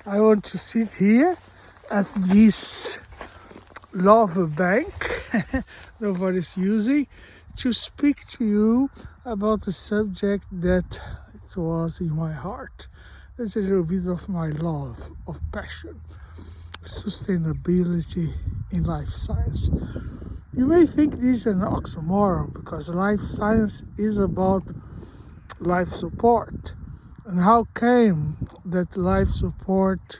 I want to sit here at this lava bank nobody's using to speak to you about a subject that it was in my heart. That's a little bit of my love, of passion, sustainability in life science. You may think this is an oxymoron because life science is about life support. And how came that life support,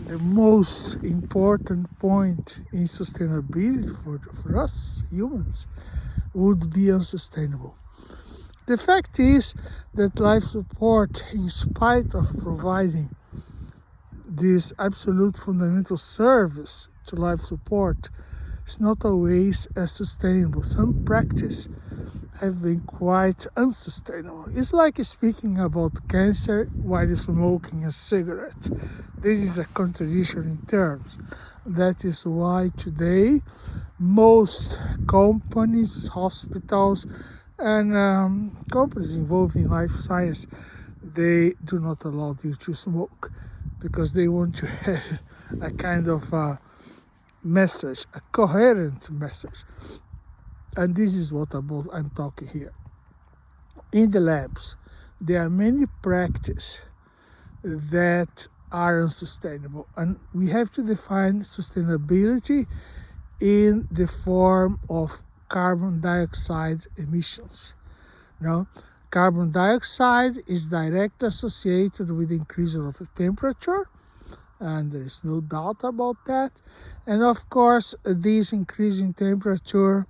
the most important point in sustainability for us humans, would be unsustainable? The fact is that life support, in spite of providing this absolute fundamental service to life support, is not always as sustainable. Some practice have been quite unsustainable. It's like speaking about cancer while smoking a cigarette. This is a contradiction in terms. That is why today most companies, hospitals, and companies involved in life science, they do not allow you to smoke because they want to have a kind of message, a coherent message. And this is what I'm talking here. In the labs, there are many practices that are unsustainable, and we have to define sustainability in the form of carbon dioxide emissions. Now, carbon dioxide is directly associated with the increase of the temperature, and there is no doubt about that. And of course, this increase in temperature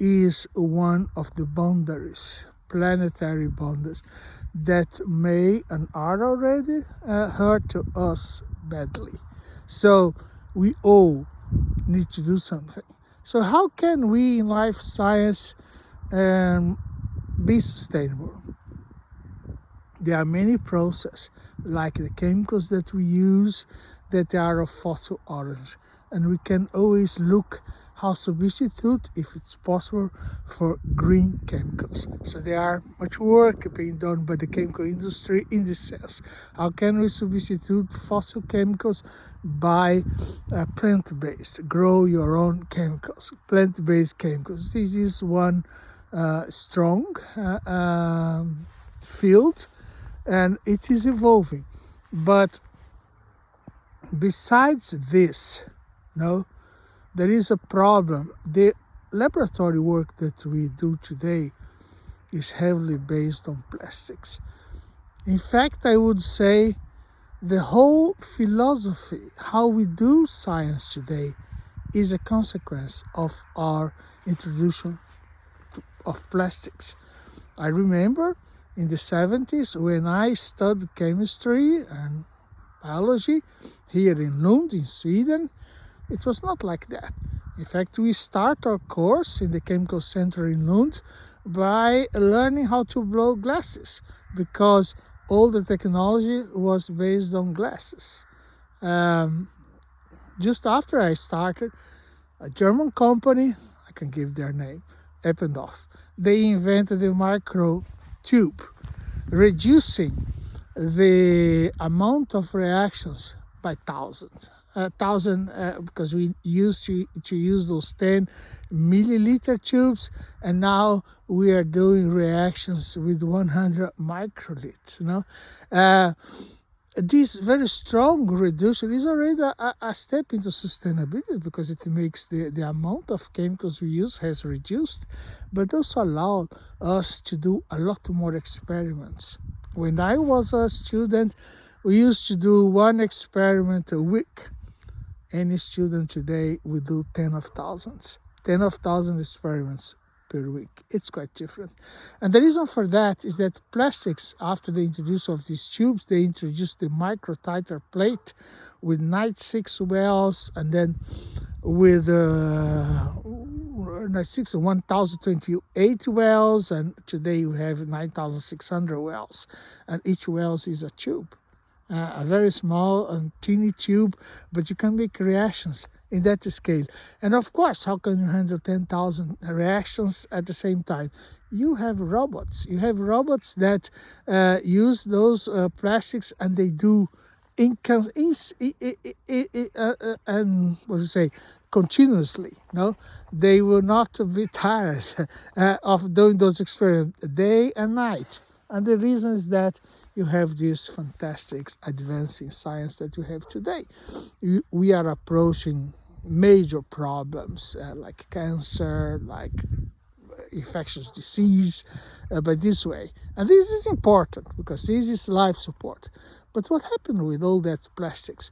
is one of the boundaries, planetary boundaries, that may and are already hurt to us badly. So we all need to do something. So how can we in life science be sustainable? There are many processes, like the chemicals that we use, that are of fossil origin, and we can always look how substitute, if it's possible, for green chemicals. So there are much work being done by the chemical industry in this sense. How can we substitute fossil chemicals by plant-based, grow your own chemicals, plant-based chemicals? This is one strong field, and it is evolving. But besides this, there is a problem. The laboratory work that we do today is heavily based on plastics. In fact, I would say the whole philosophy, how we do science today, is a consequence of our introduction of plastics. I remember in the 70s when I studied chemistry and biology here in Lund in Sweden. It was not like that. In fact, we start our course in the Chemical Center in Lund by learning how to blow glasses, because all the technology was based on glasses. Just after I started, a German company, I can give their name, Eppendorf, they invented a micro tube, reducing the amount of reactions by thousands. Because we used to use those 10 milliliter tubes, and now we are doing reactions with 100 microliters. This very strong reduction is already a step into sustainability, because it makes the amount of chemicals we use has reduced, but also allowed us to do a lot more experiments. When I was a student, we used to do one experiment a week. Any student today will do 10,000 experiments per week. It's quite different. And the reason for that is that plastics, after the introduction of these tubes, they introduced the micro titer plate with 96 wells, and then with 96 and 1,028 wells, and today we have 9,600 wells, and each well is a tube. A very small and teeny tube, but you can make reactions in that scale. And of course, how can you handle 10,000 reactions at the same time? You have robots. You have robots that use those plastics, and they do and what do you say, continuously. No, they will not be tired of doing those experiments day and night. And the reason is that you have this fantastic advance in science that you have today. We are approaching major problems like cancer, like infectious disease, by this way. And this is important because this is life support. But what happened with all that plastics?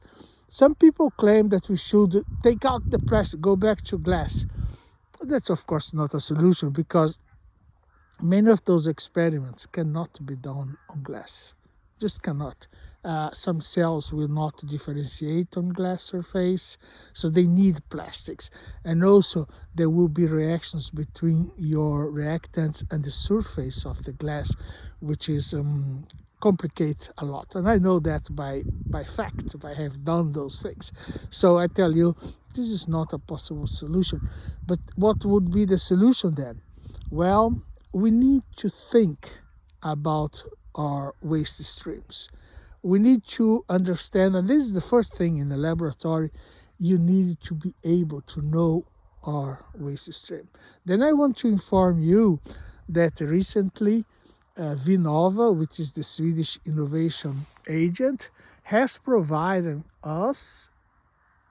Some people claim that we should take out the plastic, go back to glass. That's of course not a solution because many of those experiments cannot be done on glass. Just cannot. Some cells will not differentiate on glass surface, so they need plastics. And also there will be reactions between your reactants and the surface of the glass, which is complicate a lot. And I know that by fact, I have done those things. So I tell you, this is not a possible solution. But what would be the solution then? Well, we need to think about our waste streams. We need to understand, and this is the first thing in the laboratory, you need to be able to know our waste stream. Then I want to inform you that recently Vinnova, which is the Swedish innovation agent, has provided us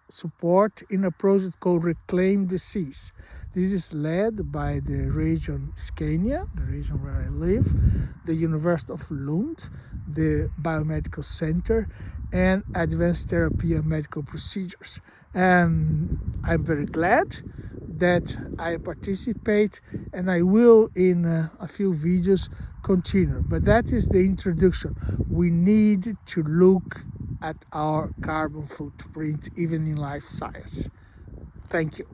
support in a project called Reclaim the Seas. This is led by the region Scania, the region where I live, the University of Lund, the Biomedical Center, and Advanced Therapy and Medical Procedures. And I'm very glad that I participate, and I will in a few videos continue. But that is the introduction. We need to look at our carbon footprint even in life science. Thank you.